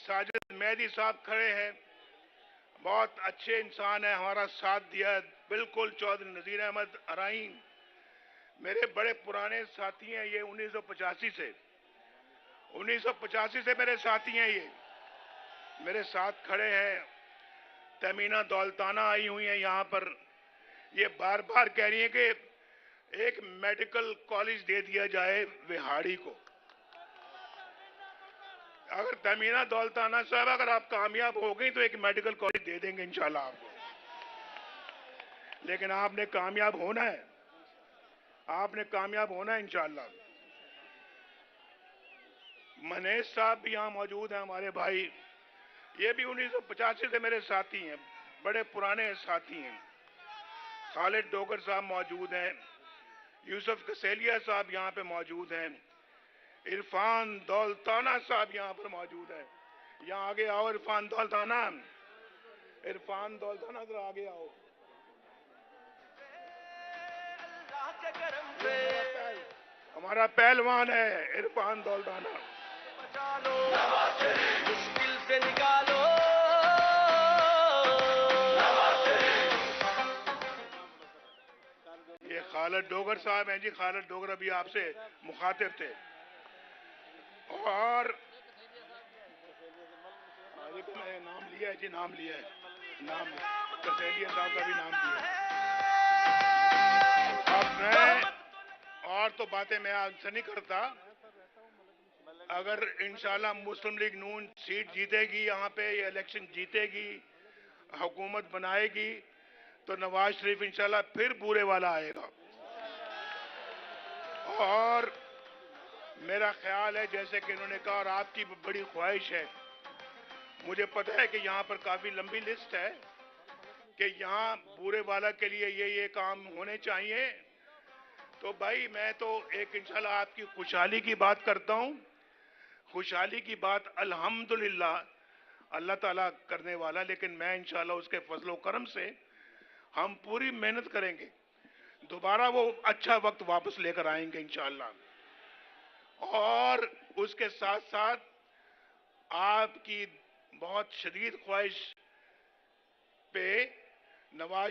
साजिद मेहदी साहब खड़े हैं, बहुत अच्छे इंसान है, हमारा साथ दिया। बिल्कुल चौधरी नजीर अहमद अराइन मेरे बड़े पुराने साथी हैं, ये 1985 से मेरे साथी हैं, ये मेरे साथ खड़े हैं। तमीना दौलताना आई हुई हैं यहाँ पर, ये बार बार कह रही है कि एक मेडिकल कॉलेज दे दिया जाए विहाड़ी को। अगर तमीना दौलताना साहब अगर आप कामयाब हो गई तो एक मेडिकल कॉलेज दे देंगे इंशाल्लाह आपको, लेकिन आपने कामयाब होना है, आपने कामयाब होना है इंशाल्लाह। मनेश साहब भी यहाँ मौजूद हैं, हमारे भाई, ये भी 1985 से मेरे साथी हैं, बड़े पुराने साथी हैं। खालिद डोगर साहब मौजूद हैं, यूसुफ कसेलिया साहब यहाँ पे मौजूद हैं, इरफान दौलताना साहब यहाँ पर मौजूद है। यहाँ आगे आओ इरफान दौलताना, इरफान दौलताना जरा आगे आओ। हमारा पहलवान है इरफान दौलताना। मुश्किल से निकालो, ये खालिद डोगर साहब हैं जी, खालिद डोगर अभी आपसे मुखातिब थे। और नाम लिया है जी, नाम लिया है, नाम कसेलिया साहब का भी नाम लिया है। अब मैं और तो बातें मैं आपसे नहीं करता। अगर इंशाल्लाह मुस्लिम लीग नून सीट जीतेगी, यहाँ पे ये इलेक्शन जीतेगी, हुकूमत बनाएगी, तो नवाज शरीफ इंशाल्लाह फिर बुरे वाला आएगा। और मेरा ख्याल है जैसे कि इन्होंने कहा, और आपकी बड़ी ख्वाहिश है, मुझे पता है कि यहाँ पर काफी लंबी लिस्ट है कि यहाँ बुरे वाला के लिए ये काम होने चाहिए। तो भाई मैं तो एक इंशाल्लाह आपकी खुशहाली की बात करता हूँ। खुशहाली की बात अल्हम्दुलिल्लाह अल्लाह ताला करने वाला, लेकिन मैं इंशाल्लाह उसके फजलो करम से हम पूरी मेहनत करेंगे, दोबारा वो अच्छा वक्त वापस लेकर आएंगे इंशाल्लाह। और उसके साथ साथ आपकी बहुत शदीद ख्वाहिश पे नवाज